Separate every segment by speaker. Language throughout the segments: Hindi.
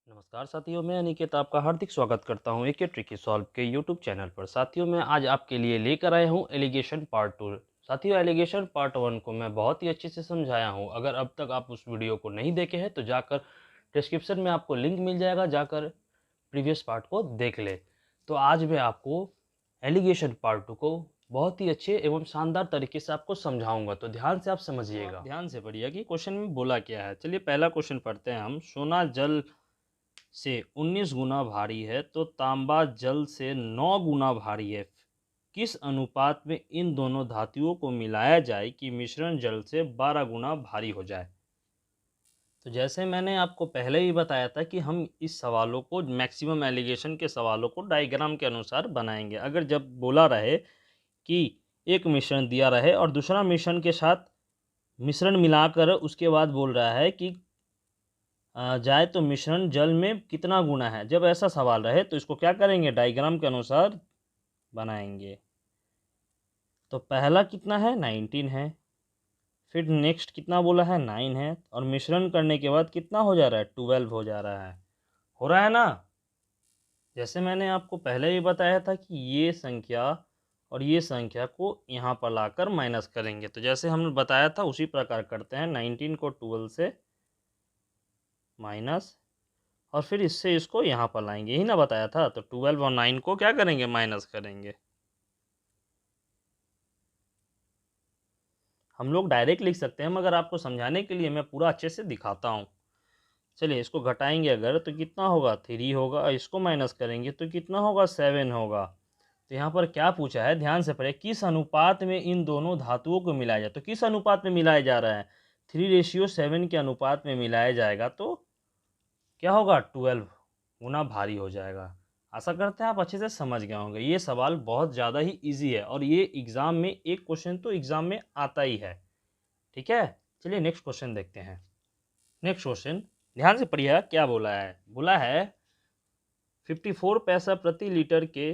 Speaker 1: नमस्कार साथियों, मैं अनिकेत आपका हार्दिक स्वागत करता हूं एक ट्रिकी सॉल्व के यूट्यूब चैनल पर। साथियों, मैं आज आपके लिए लेकर आया हूं एलिगेशन पार्ट 2। साथियों, एलिगेशन पार्ट 1 को मैं बहुत ही अच्छे से समझाया हूं। अगर अब तक आप उस वीडियो को नहीं देखे हैं तो जाकर डिस्क्रिप्शन में आपको लिंक मिल जाएगा, जाकर प्रीवियस पार्ट को देख ले। तो आज मैं आपको एलिगेशन पार्ट 2 को बहुत ही अच्छे एवं शानदार तरीके से आपको समझाऊंगा, तो ध्यान से आप समझिएगा। ध्यान से पढ़िए कि क्वेश्चन में बोला क्या है। चलिए पहला क्वेश्चन पढ़ते हैं हम। सोना जल से 19 गुना भारी है तो तांबा जल से 9 गुना भारी है। किस अनुपात में इन दोनों धातुओं को मिलाया जाए कि मिश्रण जल से 12 गुना भारी हो जाए। तो जैसे मैंने आपको पहले ही बताया था कि हम इस सवालों को, मैक्सिमम एलिगेशन के सवालों को डायग्राम के अनुसार बनाएंगे। अगर जब बोला रहे कि एक मिश्रण दिया रहे और दूसरा मिश्रण के साथ मिश्रण मिलाकर उसके बाद बोल रहा है कि जाए तो मिश्रण जल में कितना गुना है, जब ऐसा सवाल रहे तो इसको क्या करेंगे, डायग्राम के अनुसार बनाएंगे। तो पहला कितना है, 19 है। फिर नेक्स्ट कितना बोला है, 9 है। और मिश्रण करने के बाद कितना हो जा रहा है, 12 हो जा रहा है। हो रहा है ना। जैसे मैंने आपको पहले ही बताया था कि ये संख्या और ये संख्या को यहाँ पर लाकर माइनस करेंगे। तो जैसे हमने बताया था उसी प्रकार करते हैं। 19 को 12 से माइनस और फिर इससे इसको यहाँ पर लाएंगे, यही ना बताया था। तो 12 और 9 को क्या करेंगे, माइनस करेंगे। हम लोग डायरेक्ट लिख सकते हैं, मगर आपको समझाने के लिए मैं पूरा अच्छे से दिखाता हूँ। चलिए इसको घटाएंगे अगर तो कितना होगा, 3 होगा। इसको माइनस करेंगे तो कितना होगा, 7 होगा। तो यहाँ पर क्या पूछा है, ध्यान से पढ़िए। किस अनुपात में इन दोनों धातुओं को मिलाया जाए। तो किस अनुपात में मिलाया जा रहा है, 3:7 के अनुपात में मिलाया जाएगा तो क्या होगा, 12 गुना भारी हो जाएगा। आशा करते हैं आप अच्छे से समझ गए होंगे। ये सवाल बहुत ज़्यादा ही इजी है और ये एग्ज़ाम में एक क्वेश्चन तो एग्ज़ाम में आता ही है। ठीक है, चलिए नेक्स्ट क्वेश्चन देखते हैं। नेक्स्ट क्वेश्चन ध्यान से पढ़िए, क्या बोला है। बोला है 54 पैसा प्रति लीटर के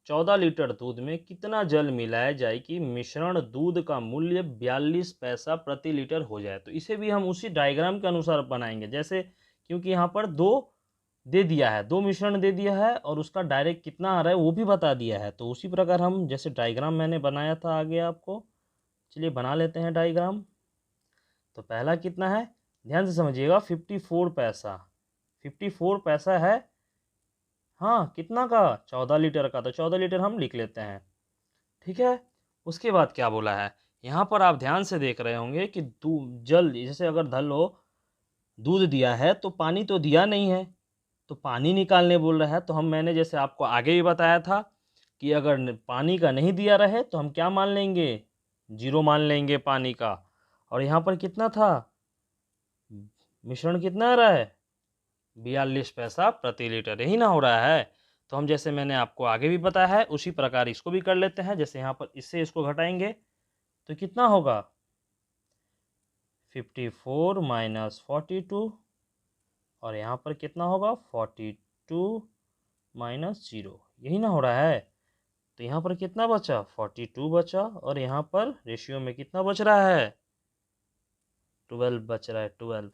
Speaker 1: 14 लीटर दूध में कितना जल मिलाया जाए कि मिश्रण दूध का मूल्य 42 पैसा प्रति लीटर हो जाए। तो इसे भी हम उसी डायग्राम के अनुसार बनाएंगे। जैसे क्योंकि यहाँ पर दो दे दिया है, दो मिश्रण दे दिया है और उसका डायरेक्ट कितना आ रहा है वो भी बता दिया है। तो उसी प्रकार हम जैसे डायग्राम मैंने बनाया था आगे आपको, चलिए बना लेते हैं डायग्राम। तो पहला कितना है, ध्यान से समझिएगा, 54 पैसा। 54 पैसा है, हाँ कितना का, 14 लीटर का। तो 14 लीटर हम लिख लेते हैं। ठीक है, उसके बाद क्या बोला है, यहाँ पर आप ध्यान से देख रहे होंगे कि जल, जैसे अगर धर लो दूध दिया है तो पानी तो दिया नहीं है, तो पानी निकालने बोल रहा है। तो मैंने जैसे आपको आगे भी बताया था कि अगर पानी का नहीं दिया रहे तो हम क्या मान लेंगे, 0 मान लेंगे पानी का। और यहाँ पर कितना था, मिश्रण कितना आ रहा है, 42 पैसा प्रति लीटर, यही ना हो रहा है। तो हम जैसे मैंने आपको आगे भी बताया है उसी प्रकार इसको भी कर लेते हैं। जैसे यहाँ पर इससे इसको घटाएंगे तो कितना होगा, 54 माइनस 42 और यहाँ पर कितना होगा, 42 माइनस 0, यही ना हो रहा है। तो यहाँ पर कितना बचा, 42 बचा और यहाँ पर रेशियो में कितना बच रहा है, 12 बच रहा है, 12।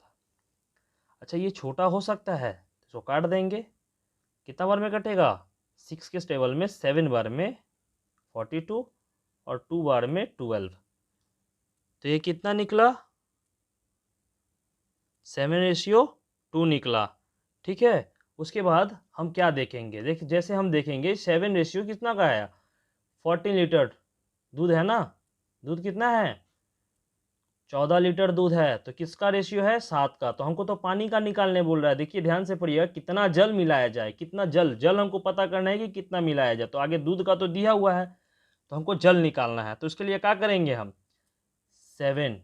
Speaker 1: अच्छा ये छोटा हो सकता है तो इसको काट देंगे। कितना बार में कटेगा, 6 के टेबल में 7 बार में 42 और 2 बार में 12। तो ये कितना निकला, 7:2 निकला। ठीक है, उसके बाद हम क्या देखेंगे, जैसे हम देखेंगे 7 कितना का आया, 14 लीटर दूध है ना। दूध कितना है, 14 लीटर दूध है तो किसका रेशियो है, 7 का। तो हमको तो पानी का निकालने बोल रहा है। देखिए ध्यान से पढ़िएगा, कितना जल मिलाया जाए, कितना जल, जल हमको पता करना है कि कितना मिलाया जाए। तो आगे दूध का तो दिया हुआ है तो हमको जल निकालना है। तो इसके लिए क्या करेंगे हम, 7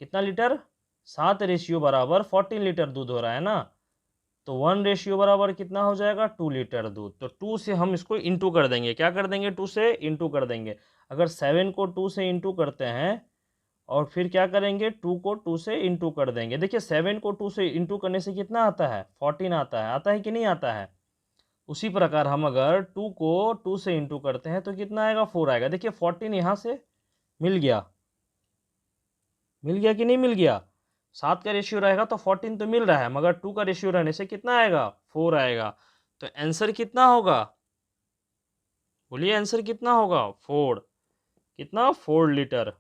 Speaker 1: कितना लीटर, 7 बराबर 14 लीटर दूध हो रहा है ना। तो 1 बराबर कितना हो जाएगा, 2 लीटर दूध। तो 2 से हम इसको इंटू कर देंगे, क्या कर देंगे, 2 से इंटू कर देंगे। अगर 7 को 2 से इंटू करते हैं और फिर क्या करेंगे, 2 को 2 से इंटू कर देंगे। देखिए 7 को 2 से इंटू करने से कितना आता है, 14 आता है कि नहीं आता है। उसी प्रकार हम अगर 2 को 2 से इंटू करते हैं तो कितना आएगा, 4 आएगा। देखिए 14 यहाँ से मिल गया, मिल गया कि नहीं मिल गया। 7 का रेशियो रहेगा तो 14 तो मिल रहा है, मगर 2 का रेशियो रहने से कितना आएगा, 4 आएगा। तो आंसर कितना होगा, बोलिए आंसर कितना होगा, 4। कितना, 4 लीटर।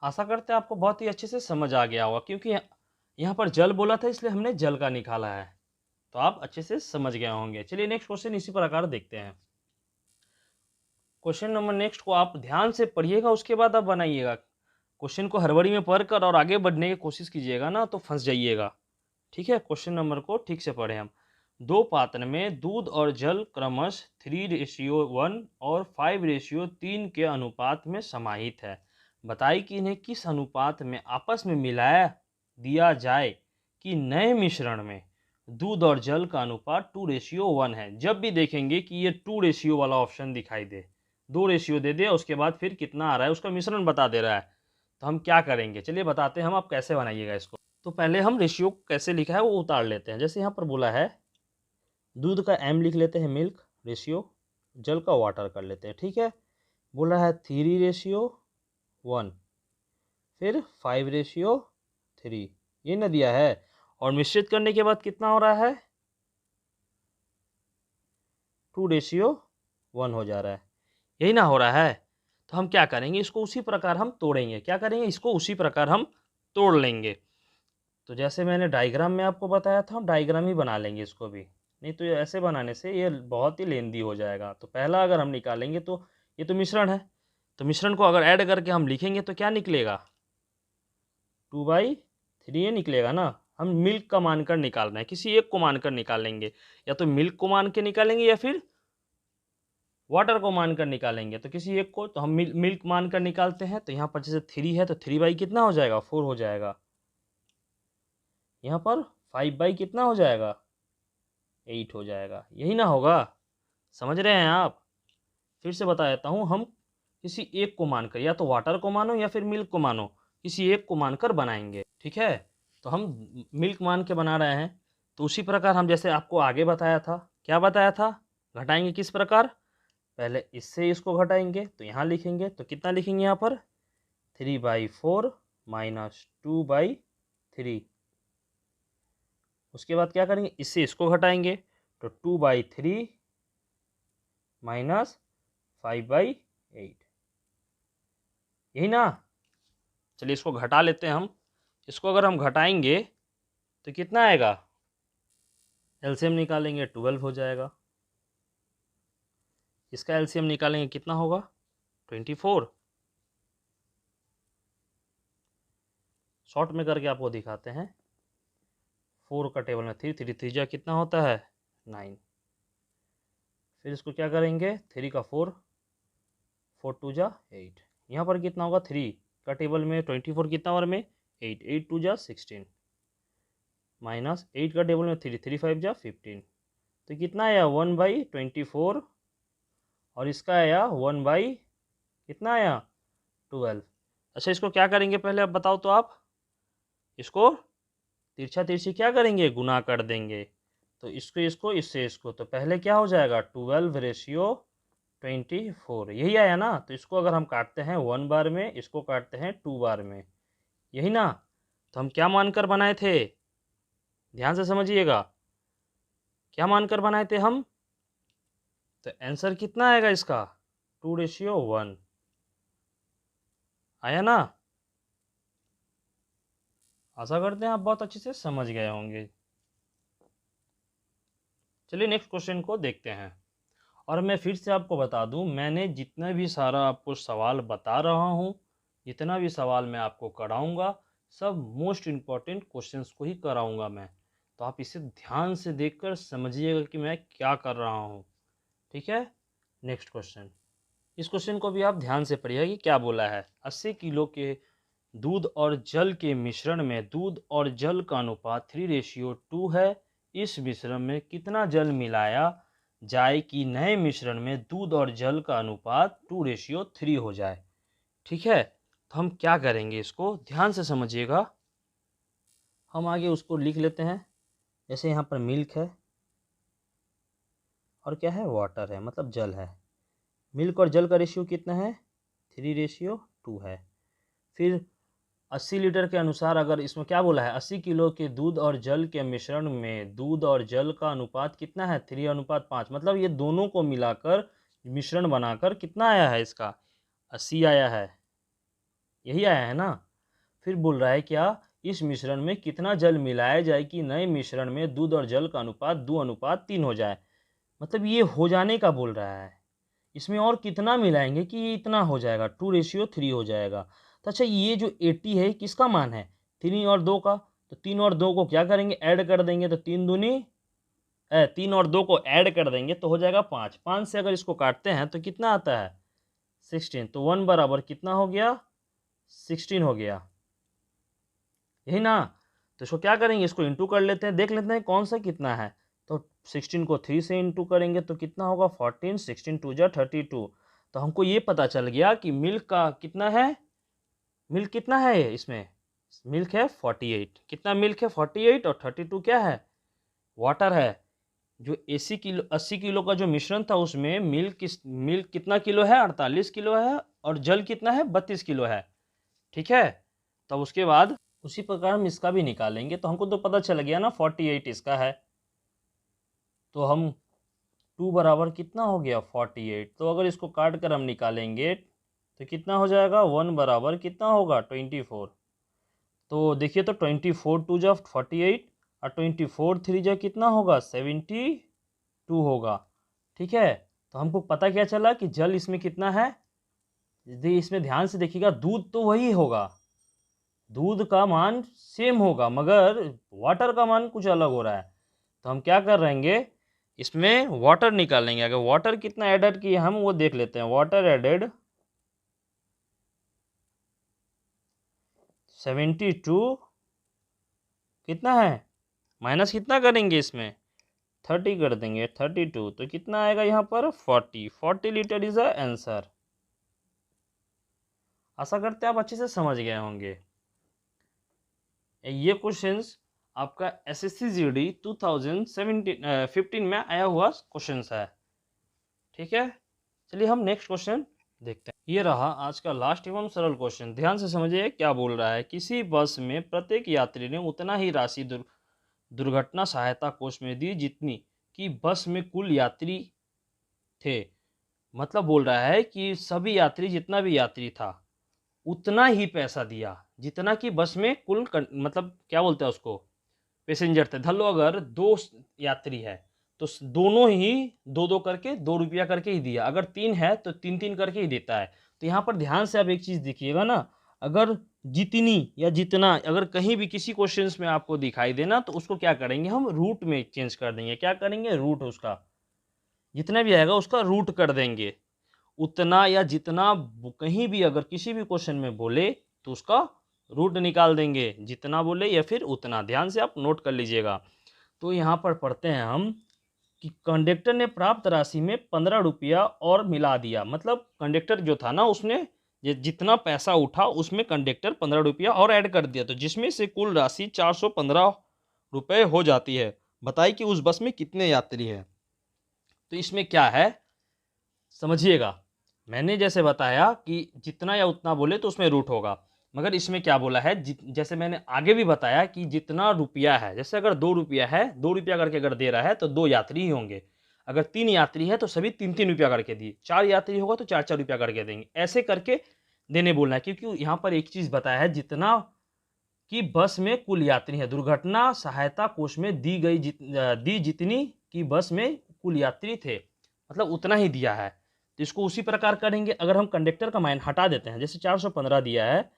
Speaker 1: आशा करते हैं आपको बहुत ही अच्छे से समझ आ गया होगा, क्योंकि यहाँ पर जल बोला था इसलिए हमने जल का निकाला है, तो आप अच्छे से समझ गए होंगे। चलिए नेक्स्ट क्वेश्चन इसी प्रकार देखते हैं। क्वेश्चन नंबर नेक्स्ट को आप ध्यान से पढ़िएगा, उसके बाद आप बनाइएगा। क्वेश्चन को हड़बड़ी में पढ़कर और आगे बढ़ने की कोशिश कीजिएगा ना तो फंस जाइएगा। ठीक है, क्वेश्चन नंबर को ठीक से पढ़ें हम। 2 पात्र में दूध और जल क्रमश 3:1 और 5:3 के अनुपात में समाहित है। बताइए कि इन्हें किस अनुपात में आपस में मिलाया दिया जाए कि नए मिश्रण में दूध और जल का अनुपात 2:1 है। जब भी देखेंगे कि ये 2 रेशियो वाला ऑप्शन दिखाई दे, 2 रेशियो दे दे, उसके बाद फिर कितना आ रहा है उसका मिश्रण बता दे रहा है, तो हम क्या करेंगे, चलिए बताते हैं हम, आप कैसे बनाइएगा इसको। तो पहले हम रेशियो कैसे लिखा है वो उतार लेते हैं। जैसे यहाँ पर बोला है दूध का m लिख लेते हैं मिल्क रेशियो, जल का वाटर कर लेते हैं। ठीक है, बोला है 3:1, फिर 5:3, ये ना दिया है, और मिश्रित करने के बाद कितना हो रहा है, 2:1 हो जा रहा है, यही ना हो रहा है। तो हम क्या करेंगे, इसको उसी प्रकार हम तोड़ेंगे। क्या करेंगे, इसको उसी प्रकार हम तोड़ लेंगे। तो जैसे मैंने डायग्राम में आपको बताया था, हम डायग्राम ही बना लेंगे इसको भी, नहीं तो ये ऐसे बनाने से ये बहुत ही लेंदी हो जाएगा। तो पहला अगर हम निकालेंगे तो ये तो मिश्रण है, तो मिश्रण को अगर ऐड करके हम लिखेंगे तो क्या निकलेगा, 2/3 ये निकलेगा ना। हम मिल्क का मानकर निकाल रहे हैं, किसी एक को मानकर निकालेंगे, या तो मिल्क को मान के निकालेंगे या फिर वाटर को मानकर निकालेंगे, तो किसी एक को। तो हम मिल्क मानकर निकालते हैं, तो यहाँ पर जैसे 3 है तो 3 कितना हो जाएगा, 4 हो जाएगा। यहाँ पर 5 कितना हो जाएगा, 8 हो जाएगा, यही ना होगा। समझ रहे हैं आप, फिर से बता देता हूँ। हम किसी एक को मानकर, या तो वाटर को मानो या फिर मिल्क को मानो, किसी एक को मानकर बनाएंगे। ठीक है, तो हम मिल्क मान के बना रहे हैं। तो उसी प्रकार हम जैसे आपको आगे बताया था, क्या बताया था, घटाएंगे किस प्रकार, पहले इससे इसको घटाएंगे, तो यहाँ लिखेंगे, तो कितना लिखेंगे यहाँ पर, 3/4 माइनस 2/3। उसके बाद क्या करेंगे, इससे इसको घटाएंगे, तो 2/3 माइनस 5/8, यही ना। चलिए इसको घटा लेते हैं हम। इसको अगर हम घटाएंगे तो कितना आएगा, एलसीएम निकालेंगे 12 हो जाएगा। इसका एलसीएम निकालेंगे कितना होगा, 24। शॉर्ट में करके आपको दिखाते हैं। 4 का टेबल में 3 3 जा कितना होता है, 9। फिर इसको क्या करेंगे, 3 का 4, 4 2 जा 8। यहाँ पर कितना होगा, 3 का टेबल में 24 कितना बार में, 8, 8 2 जा 16, माइनस 8 का टेबल में 3, 3 5 जा 15। तो कितना आया, 1/24, और इसका आया 1/ कितना आया, 12। अच्छा इसको क्या करेंगे पहले अब बताओ तो आप, इसको तिरछा तिरछी क्या करेंगे, गुना कर देंगे। तो इसको इससे इसको, तो पहले क्या हो जाएगा, 12/24, यही आया ना। तो इसको अगर हम काटते हैं 1 बार में, इसको काटते हैं 2 बार में, यही ना। तो हम क्या मानकर बनाए थे, ध्यान से समझिएगा, क्या मानकर बनाए थे हम। तो आंसर कितना आएगा इसका, 2:1 आया ना। आशा करते हैं आप बहुत अच्छे से समझ गए होंगे। चलिए नेक्स्ट क्वेश्चन को देखते हैं। और मैं फिर से आपको बता दूं, मैंने जितना भी सारा आपको सवाल बता रहा हूं, जितना भी सवाल मैं आपको कराऊंगा, सब मोस्ट इम्पॉर्टेंट क्वेश्चंस को ही कराऊंगा मैं। तो आप इसे ध्यान से देखकर समझिएगा कि मैं क्या कर रहा हूं। ठीक है, नेक्स्ट क्वेश्चन, इस क्वेश्चन को भी आप ध्यान से पढ़िएगा कि क्या बोला है। 80 किलो के दूध और जल के मिश्रण में दूध और जल का अनुपात 3:2 है। इस मिश्रण में कितना जल मिलाया जाए कि नए मिश्रण में दूध और जल का अनुपात 2:3 हो जाए। ठीक है, तो हम क्या करेंगे, इसको ध्यान से समझिएगा। हम आगे उसको लिख लेते हैं। जैसे यहाँ पर मिल्क है और क्या है, वाटर है, मतलब जल है। मिल्क और जल का रेशियो कितना है, 3:2 है। फिर 80 लीटर के अनुसार अगर इसमें क्या बोला है 80 किलो के दूध और जल के मिश्रण में दूध और जल का अनुपात कितना है 3:5, मतलब ये दोनों को मिलाकर मिश्रण बनाकर कितना आया है इसका 80 आया है, यही आया है ना। फिर बोल रहा है क्या इस मिश्रण में कितना जल मिलाया जाए कि नए मिश्रण में दूध और जल का अनुपात 2:3 हो जाए, मतलब ये हो जाने का बोल रहा है। इसमें और कितना मिलाएंगे कि ये इतना हो जाएगा 2:3 हो जाएगा। तो अच्छा ये जो 80 है किसका मान है 3 और 2 का, तो 3 और 2 को क्या करेंगे ऐड कर देंगे, तो 3 और 2 को ऐड कर देंगे तो हो जाएगा 5। 5 से अगर इसको काटते हैं तो कितना आता है 16, तो 1 बराबर कितना हो गया 16 हो गया, यही ना। तो इसको क्या करेंगे इसको इंटू कर लेते हैं, देख लेते हैं कौन सा कितना है। तो 16 को 3 से इंटू करेंगे तो कितना होगा 14, 16 2 जा 32। तो हमको ये पता चल गया कि मिल्क का कितना है, मिल्क कितना है इसमें, मिल्क है 48। कितना मिल्क है 48 और 32 क्या है वाटर है। जो 80 किलो का जो मिश्रण था उसमें मिल्क कितना किलो है 48 किलो है और जल कितना है 32 किलो है, ठीक है। तब उसके बाद उसी प्रकार हम इसका भी निकालेंगे, तो हमको तो पता चल गया ना 48 इसका है, तो हम 2 बराबर कितना हो गया 48। तो अगर इसको काट कर हम निकालेंगे तो कितना हो जाएगा 1 बराबर कितना होगा 24। तो देखिए तो 24 2 जा 48 और 24 3 जा कितना होगा 72 होगा, ठीक है। तो हमको पता क्या चला कि जल इसमें कितना है, यदि इसमें ध्यान से देखिएगा दूध तो वही होगा, दूध का मान सेम होगा मगर वाटर का मान कुछ अलग हो रहा है। तो हम क्या कर रहेंगे इसमें वाटर निकालेंगे, अगर वाटर कितना एडेड किए हम वो देख लेते हैं। वाटर एडेड 72 कितना है माइनस कितना करेंगे इसमें 30 कर देंगे 32, तो कितना आएगा यहाँ पर 40 लीटर इज द आंसर। आशा करते हैं आप अच्छे से समझ गए होंगे। ये क्वेश्चंस आपका एसएससी जीडी 2015 में आया हुआ क्वेश्चंस है, ठीक है। चलिए हम नेक्स्ट क्वेश्चन देखते हैं। ये रहा आज का लास्ट एवं सरल क्वेश्चन, ध्यान से समझिए क्या बोल रहा है। किसी बस में प्रत्येक यात्री ने उतना ही राशि दुर्घटना सहायता कोष में दी जितनी कि बस में कुल यात्री थे, मतलब बोल रहा है कि सभी यात्री जितना भी यात्री था उतना ही पैसा दिया जितना कि बस में कुल मतलब क्या बोलते हैं उसको पैसेंजर थे। धर लो अगर 2 यात्री है तो दोनों ही 2-2 करके 2 रुपया करके ही दिया, अगर 3 है तो 3-3 करके ही देता है। तो यहाँ पर ध्यान से आप एक चीज़ देखिएगा ना, अगर जितनी या जितना अगर कहीं भी किसी क्वेश्चन में आपको दिखाई देना तो उसको क्या करेंगे हम रूट में चेंज कर देंगे, क्या करेंगे रूट, उसका जितना भी आएगा उसका रूट कर देंगे। उतना या जितना कहीं भी अगर किसी भी क्वेश्चन में बोले तो उसका रूट निकाल देंगे, जितना बोले या फिर उतना, ध्यान से आप नोट कर लीजिएगा। तो यहाँ पर पढ़ते हैं हम कि कंडक्टर ने प्राप्त राशि में 15 रुपया और मिला दिया, मतलब कंडक्टर जो था ना उसने जितना पैसा उठा उसमें कंडक्टर 15 रुपया और ऐड कर दिया, तो जिसमें से कुल राशि 415 रुपये हो जाती है। बताइए कि उस बस में कितने यात्री हैं। तो इसमें क्या है समझिएगा, मैंने जैसे बताया कि जितना या उतना बोले तो उसमें रूट होगा, मगर इसमें क्या बोला है जैसे मैंने आगे भी बताया कि जितना रुपया है, जैसे अगर 2 रुपया है 2 रुपया करके अगर दे रहा है तो 2 यात्री ही होंगे, अगर 3 यात्री है तो सभी 3-3 रुपया करके दिए, 4 यात्री होगा तो 4-4 रुपया करके देंगे, ऐसे करके देने बोलना है। क्योंकि यहाँ पर एक चीज़ बताया है जितना कि बस में कुल यात्री है, दुर्घटना सहायता कोष में दी जितनी कि बस में कुल यात्री थे, मतलब उतना ही दिया है। तो इसको उसी प्रकार करेंगे। अगर हम कंडक्टर का मान हटा देते हैं, जैसे 415 दिया है,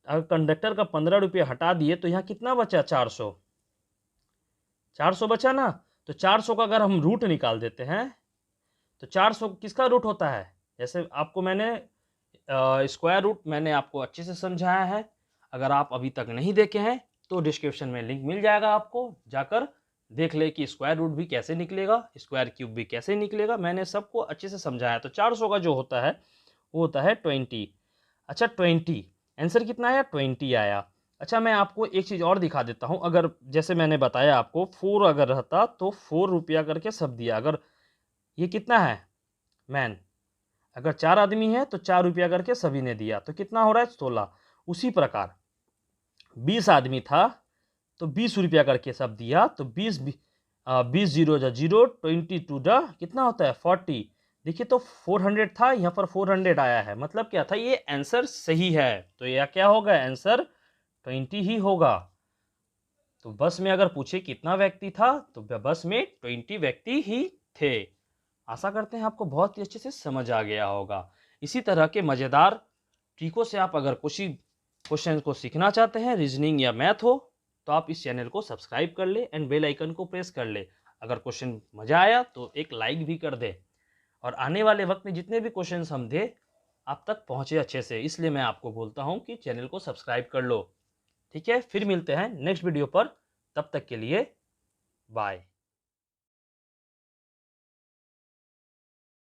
Speaker 1: अगर कंडक्टर का 15 रुपये हटा दिए तो यहाँ कितना बचा 400 बचा ना। तो 400 का अगर हम रूट निकाल देते हैं तो 400 किसका रूट होता है, जैसे आपको मैंने स्क्वायर रूट मैंने आपको अच्छे से समझाया है। अगर आप अभी तक नहीं देखे हैं तो डिस्क्रिप्शन में लिंक मिल जाएगा, आपको जाकर देख ले कि स्क्वायर रूट भी कैसे निकलेगा, स्क्वायर क्यूब भी कैसे निकलेगा, मैंने सबको अच्छे से समझाया। तो 400 का जो होता है वो होता है 20। अच्छा 20 आंसर कितना आया 20 आया। अच्छा मैं आपको एक चीज़ और दिखा देता हूँ, अगर जैसे मैंने बताया आपको 4 अगर रहता तो 4 रुपया करके सब दिया, अगर ये कितना है मैन, अगर 4 आदमी है तो 4 रुपया करके सभी ने दिया, तो कितना हो रहा है 16। उसी प्रकार 20 आदमी था तो 20 रुपया करके सब दिया, तो 20 20 जीरो जा जीरो, 22 डा कितना होता है 40। देखिए तो 400 था, यहाँ पर 400 आया है, मतलब क्या था, ये आंसर सही है। तो यह क्या होगा, आंसर 20 ही होगा। तो बस में अगर पूछे कितना व्यक्ति था तो बस में 20 व्यक्ति ही थे। आशा करते हैं आपको बहुत ही अच्छे से समझ आ गया होगा। इसी तरह के मज़ेदार ट्रिकों से आप अगर कुछ ही क्वेश्चन को सीखना चाहते हैं, रीजनिंग या मैथ हो, तो आप इस चैनल को सब्सक्राइब कर ले एंड बेल आइकन को प्रेस कर ले। अगर क्वेश्चन मज़ा आया तो एक लाइक भी कर दे, और आने वाले वक्त में जितने भी क्वेश्चन हम दे आप तक पहुँचे अच्छे से, इसलिए मैं आपको बोलता हूँ कि चैनल को सब्सक्राइब कर लो। ठीक है, फिर मिलते हैं नेक्स्ट वीडियो पर, तब तक के लिए बाय।